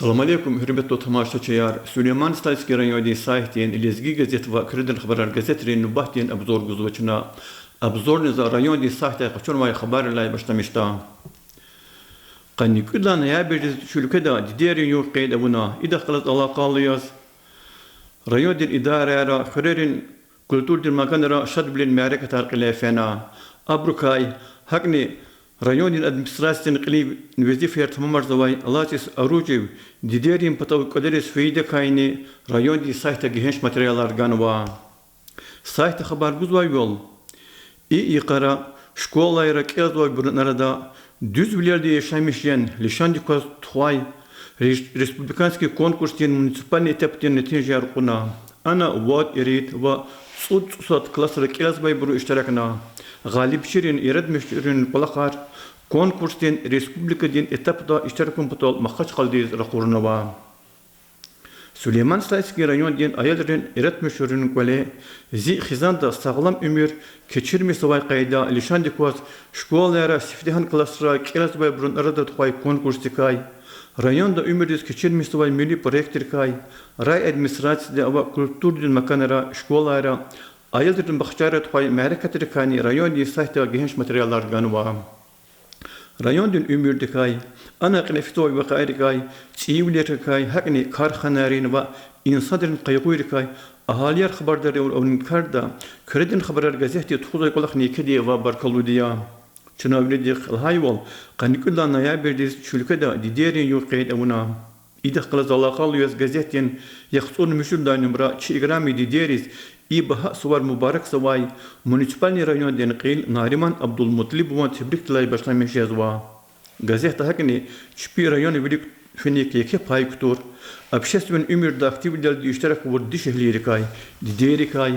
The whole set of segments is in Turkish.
Assalamu alaikum, hürmetli tamaşaçılar. Süleyman Stalski rayonu saytiyen İlezgi gazet ve Kırıdın Haberler gazetlerinin nubahtiyen abzor guzuvçuna abzor niza rayonu saytiyen kaçırmaya haberler başlamıştı. Qanni kullan ya bir şülkede diğerin yok kayda buna idaklat alakalıyız. Rayonu idare ara Kırıdın kültür makanlara şad bilen mereke tarqile fena. Abrukay hakni Rayonun administrasyon qlib vazifeler tamamlar zavay Allah'tis aruciv diğerin patav kaderis feyde kayni rayonun sayta genç materyallar ganva. Sayta haber buzvay yol. İqara şkolayra kezdoy burnarada düz bilyerde yaşamışyen Lişandikos Tuay Respublikanski konkursin municipalni etapten netice arkuna. Ana vad erit ve sut klasra kezdoy buru iştirakna. Galip şirin iradmışırın palakar konkursin Respublikadin etapda iştirakın patol makaç kaldiz rakurunava. Süleyman Stalski rayonun ayalların iradmışırın kole zi xizanda sağlam ömür keçirmi savay kayda Lişandikos şkolara siftihan klasra kezdoy burun arada tuay konkurstikay rayonda ömürüz keçirmi savay milli proyektirkay ray administrasyada ve kültürdün makanara şkolara ayalların bakçara tuay merakatırkani rayonu sayta genç materyallar ganva. Rayonun ömürdikay, ana qneftoy ve qayrikay, çiğvlerikay, hakni karxanarin ve insanların qaygıyrikay, ahaliyar xabardarı onun karda, Kırıdın Haberler gazete tuğday kolak nikedi ve barkaludiya. Çınavlidik hayvol, qanikullan naya berdiz çülkede diğerin yok qeyd avuna. İdah qılaz alakalıyız gazetin, yaxtun müşürda numara çiğgrami diğeriz, İbaha suvar mübarek savay municipalni rayon denqil Nariman Abdülmutlib ve tebrik tilay başlamış yazva. Gazete hakni çipi rayon bilik finik yeke payktur. Общественный ömürde aktiviteler iştirak vurdu şehirlikay, diğerikay.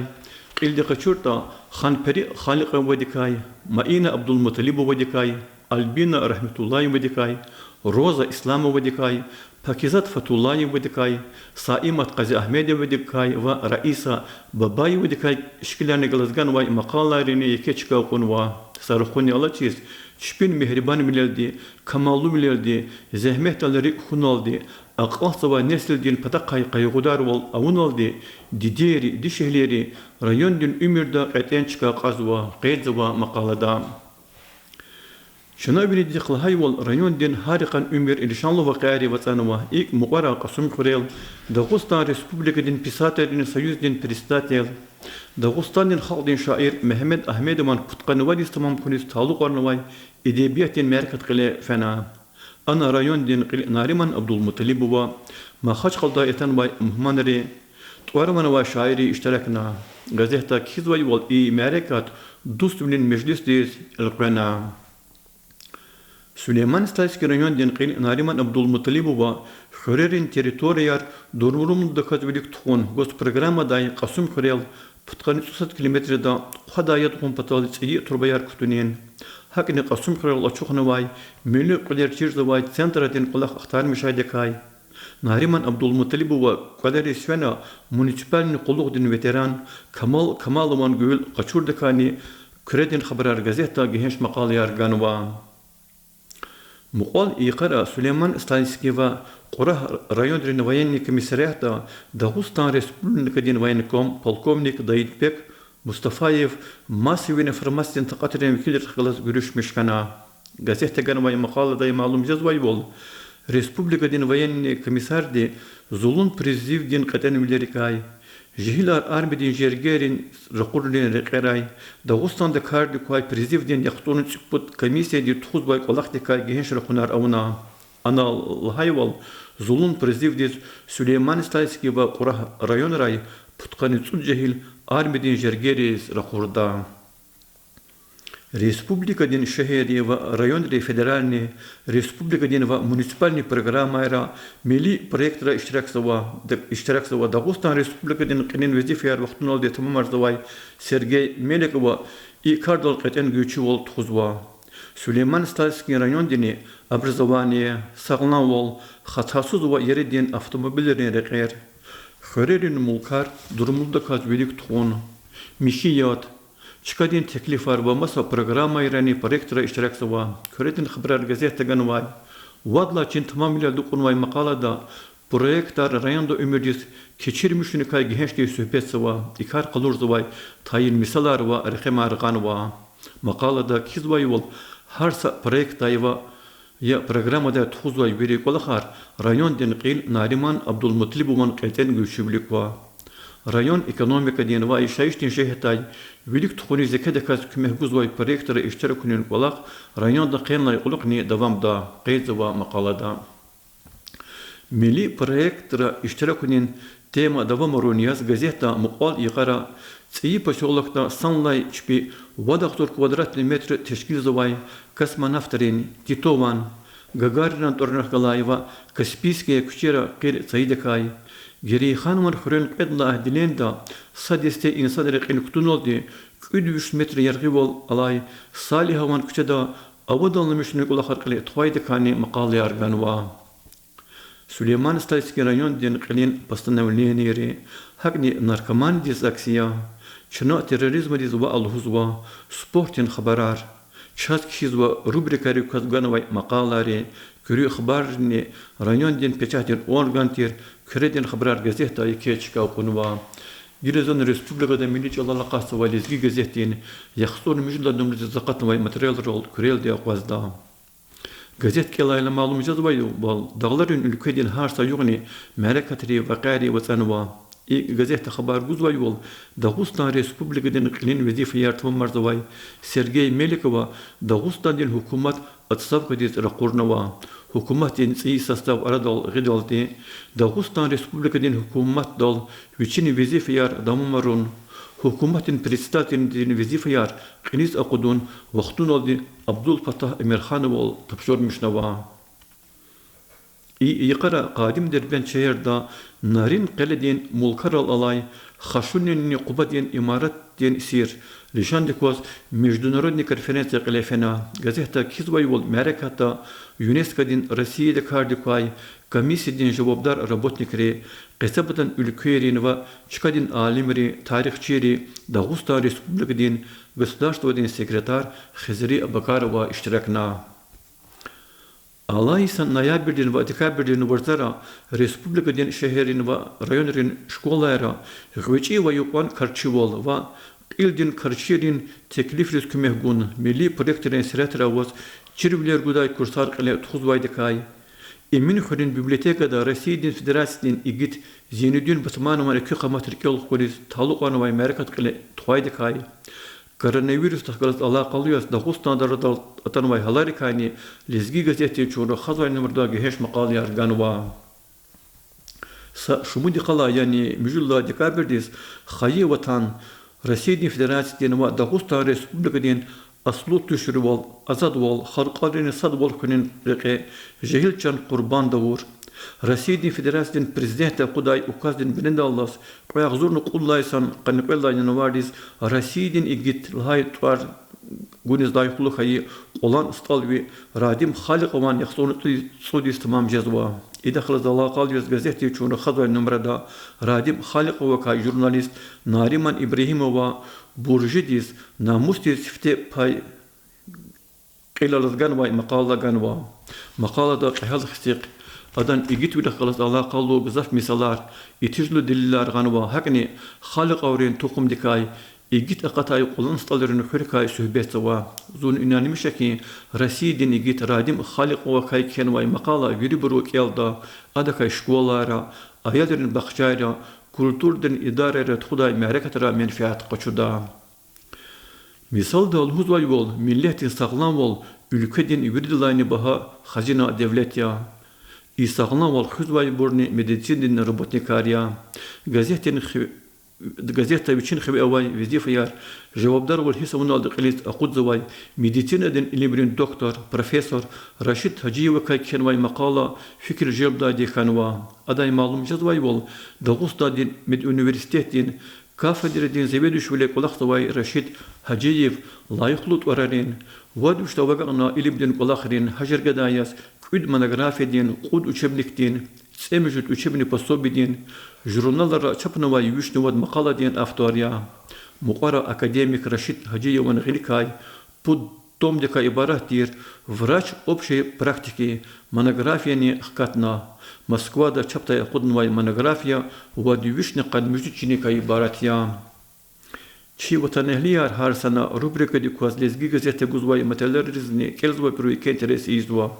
İlde kaçurta Xanperi Xaliq vedikay, Maina Abdülmutlib vedikay, Albina Rahmetullahi vedikay, Roza İslam vedikay, Pakizat Fatullahi vedikay, Saimat Qazi Ahmedi vedikay ve Raisa Babayi vedikay şikillerine galazgan ve makalarını yeke çıkakun ve sarıkhuni alaçiz. Şipin mehriban milerdi, kamallu milerdi, zehmehtaları hunaldi, aqlasa ve nesildin patakay qaygudar ol avunaldi, didieri, dişehleri, rayondun ümürde qeten çıkakazva, qeydza makalada. Şuna bir dikkat hayval rayonun harikan ömür ilişanlı vakari vatanıma ilk muqara qasım kurel Dağıstan Respublikadın Pisatadın Sayüzdin Pristatel Dağıstan'ın halkın şair Mehmet Ahmedman Kutkanıvadis tamam kunis taluk arnavay edebiyatın merkat qile fena. Ana rayonun Nariman Abdülmutalibova mahaç qalda eten bay muhmanari tuarman ve şairi iştirakna gazeta kizvay wal merkat dustubnin meclisdiz el-qana. Süleyman Stalski rayon denqil Nariman Abdülmutalibova Xörerin teritoriyar durmurumda kazvilik tuğun gos programada Qasım Xörel putqani 30 kilometrede qadayat qon patalı tsiyi turbayar kutunen hakini Qasım Xörel açuqnavay milli qlerçirzavay centratin qulaq aqtar müşahidekay Nariman Abdülmutalibova qadari svena municipalni quluqdin veteran Kamaloman gül qaçurdakani Kırıdın Haberler gazeta genç maqalayar ganva. Muqal iqara Süleyman Stalski ve Qura rayonların военный комиссариата Dağıstan Respublikadın военком polkovnik Dayitbek Mustafayev masivin informasyonu taqatiren vekiller xalas görüşmüş kana. Gazete ganvay maqalada malum yazvay bol. Respublikadın военный комиссardi Zulun prezidin qaten milerikay. Jihilar armedin jergerin raqurlen reqeray Dağıstan'da kardi koy prezidin yaxtunu çıkput komisiyadi tuğuzbay qolaqtikay genç raqunar avuna. Ana hayval Zulun prezidin Süleyman Stalski ve Qura rayon ray putqani tsud jehil armedin jergeris raqurda. Respublikadın şehri ve rayonları federalni, Respublikadın ve municipalni programayra, milli proyektara iştirak zava Dağıstan Respublikadın qinin vazifeler vaxtun aldı tamamar zavay Sergey Melekova ikardol qeten güçü ol tuzva. Süleyman Stalski rayon dini образование, sağlam ol, hatasız ve yeridin avtomobillerin reqer. Xörerin mulkar durumunda kazvilik tuğun, mişiyat, Çıkadın teklif var ve masa programı irani proyektara iştirak zava. Kırıdın Haberler gazete ganvay. Vadla için tamamıyla dokunmayı makalada proyektler rayonda ömürcüs keçirmişini kay gençliği söhbet sıva, ikar kalır zıvay, tayin misalar va rekemar gan va. Makalada kizvay ol, harsa proyektayı va ya programda tuzvay biri kolakar, rayon den qil Nariman Abdülmutlibuman qeten güçlülük va. Rayon ekonomika den va işayiştin şehitay, vilik tuğuni zekede kas kümehguz vay proyektara iştirakünün kolak, rayonda qenlay qulukni davamda, qeyzi va makalada. Milli proyektara iştirakünün tema davam oroniyaz gazeta muqal yıkara tsiyi paşoğlukta sanlay çipi vadaktor kvadratmetre teşkil zavay kosmonavtların Titovan, Gagarinan Tornakhalayeva, Kaspiyskaya küçera qir sayidakay, geri hanımar hürün qedla ahdilenda sadeste insanları qinktun oldu, 300 metre yargı vol alay salihavan küçeda avadalmışını kulakar qile tuvaydakani maqalı yarganwa. Süleyman Stalski rayon den qilin постановлениери, hakni narkoman diz aksiya, çına terörizm diz va alhuzva, sportin xabarar, çat kişiz va rubrikari kazganvay maqalari, körü xabarni rayon den peçatin organtir, kredin xabarar gazetayı keçka okunva. Giresun Respublikada Milli Çalala Qası va Lezgi gazetin, yaxsur müjda numrası zakatnvay material rol kürel de aqvazda. Gazet kelayla malum jazbaydı bal dağların ülkeden harsa yoğni merakatri vakari vatanwa gazete haber guzvay bol Dağıstan Respublikadan qilin vazife yartım marzavay Sergey Melikova Dağıstan'dan hükümet atsavka diz raqurnava hükümetin tsiy sastav aradal gidaldi Dağıstan Respublikadan hükümet dal viçini vazife yar damumarun hükümetin predstavителinin vazifeyar qiniz aqudun vaqtun oldu Abdülfatah Emirhanov tapşırmış nava. Yıkara qadim derben şehirde narin qaledin mulkaral alay xaşunin qubadin imarat den sir Lishandikos международный конференция qilefena gazeta kizvay vol merakata UNESCO'din Rossiyada kardikay komissiyadan javobdar работникleri qesabatan ülkerin ve çıkadin alimleri tarihçileri Dağıstan Respublikadin Государственный sekreter Xizri Bakarova iştirakna. Alaysan noyabrdan ve dekabrdan varzara Respublikadin şehrin ve rayonların şkolara gıvçi ve yuqan karçivol ve İldin karşırin teklifli kümehgun milli projektlerin seretara vaz çirvler guday kursar qile tuzvaydakay emin xudin bibliotekada Rossiyadin Federasyasinin igit Zenüddin Batmanova iki qamatrikol qolis taluqan ve merakat qile tuvaydakay koronavirüs tahkalas alaqalıyas Dağıstan'da atanvay halarikayni Lezgi gazete çoğru xazvay numurda geheş maqal yarganwa şumudi qala yani müjülla dekabrdiz xayi vatan Rossiyadin Federasyasının ve Dağıstan Respublikadin aslu tüşürü vol, azad vol, halklarını sad vol künün reke, jehilçan kurban davur. Rossiyadin Federasyasının prezidenti Kuday ukazdin bininde Allahs, qoyaq zurnu kullaysan, qanıqellayını vardiz, Rossiyadin igit lhay tuvar güniz dayıqlı xayı olan istalvi, radim xalik oman yaxsonu sudis tamam cezva. İdaxlı alaqal yüz gazete çoğunu xadvay numarada radim xalik kay jurnalist Nariman İbrahimova burjidis namusti sifte pay qilalazgan vay maqala ganva. Maqalada qihal xisiq adan igit vila xalas alaqallu gazaf misalar itizlu diller ganva hakni xalik avrin toqum dikay İgit aqatay qolan stallarını xürkay söhbet va zun inanmış ki Rossiyadin igit radim xaliq va kay kenvay maqala yuri buru kelda adakay şkolara ayadın baxçayra kulturdan idarere xuday merakatara menfaat qaçuda misal da huzvay vol milletin sağlam vol ülkedin yuridilayni baha xazina devlet ya İsağlam vol huzvay burni medicinin robotnikariya gazetin Gazeta için xebi avay vizif yar cevapdar vol hisavun aldı qilit aqud zavay medicinadan ilimrin doktor profesör Raşid Hacıyev kay kenvay maqala fikir cevapda dekanwa aday malum jazvay vol Dağıstan'dan med üniversitetin kafedredin zeveduş vele qolaq zavay Raşid Hacıyev layıqlut vararin vaduş tavagana ilimden qolaqrin hajar gadayas küd monografiyadin qud uçebliktin semjut uçebni pasobidin jurnallara çapnova yüşnovat maqala diyen avtoriya muqara akademik Raşid Hacıyev'in ğilkay pud том, дека ибараттир врач общей практики, монографияни хкатна. Москвада чаптай куднвай монография, вадювишне кадмюжичини ка ибаратья. Чи ватанехлияр харсана рубрика ди квазлезги газете гузвай материализни келзвай пруи кентерес издва.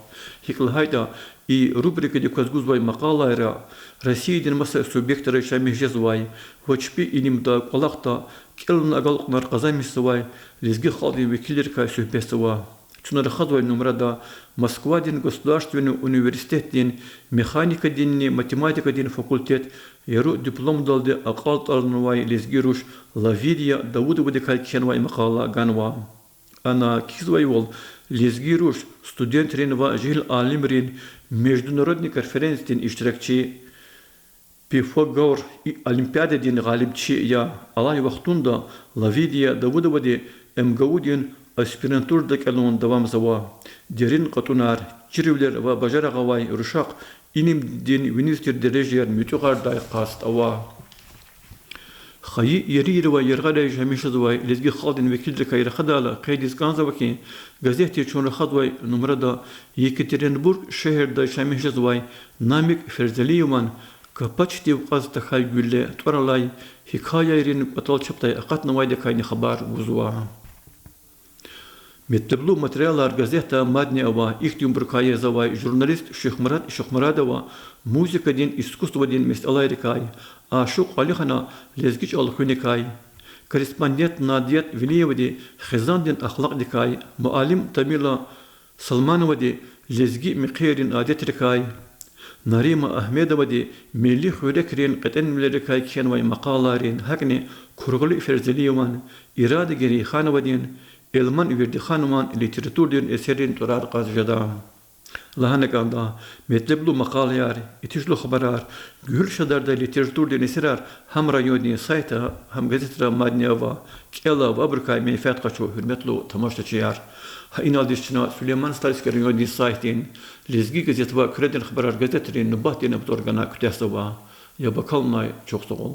Хиклхайда и рубрика ди квазгузвай макалайра Россия дин маса субъектора шамихжезвай. Вачпи инимда калахта келн агалкнар казамисвай лезги халди векилерка сюбесва. Чунархадвай номрада Москва дин государственный университет дин механика дин математика дин факультет яру диплом далды акалт алнувай лезгируш Лавидия Давудова декалькенвай макала ганва. Она кизвай вол лезгируш студент ринва жил алимрин международный конференц дин иштиракчи пифогаур и олимпиада дин галибчи я алай вахтунда Лавидия Давудова де МГУ аспирантур да калон давам зава дерин катунар чиривлер ва бажара гавай рушак иним дин министр дережер мютугар дай каст ава خي يرير ويرغل جميع زواي لزجي خالدين وكيل ذكاير خدالة قيديس كان زواكي غازيتي شون خدواي نمردا يكترينبورغ شهر دا جميع زواي نامك فرزليومان كباتشتي وقاز تخاي غولة تورلاي حكاية يرين قتال شبتاي أقات نواي دكايني خبار وزوا متبلو материалар газета Мадни ава ихтим брукае завай журналист Шухмарадова музыка дин искусство дин месталай рекай а шук алихана лезгич алхуникай корреспондент Надият Вилиевади хизан дин ахлак дикай муалим Тамила Салмановади лезги микирин адет рекай Нарима Ахмедовади милли хурекрин катен милерекай кенвай макаларин хакни кургули ферзелиеван иради гери хановадин Elman üverdi hanuman literatür din eserin turar qazjada. Lahane kanda metleblu maqalayar itişlu xabarar gül şadarda literatür din eserar ham rayoni sayta ham gazetra madniyava kela vabrkay menfaat qaçu hürmetlu tamaşaçılar. Ha inaldişçina Süleyman Stalsker rayoni saytin lezgi gazetva kredin xabarar gazetrin nubatin abdorgana kütesava ya bakalmay çok sağ ol.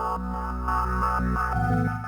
Thank you.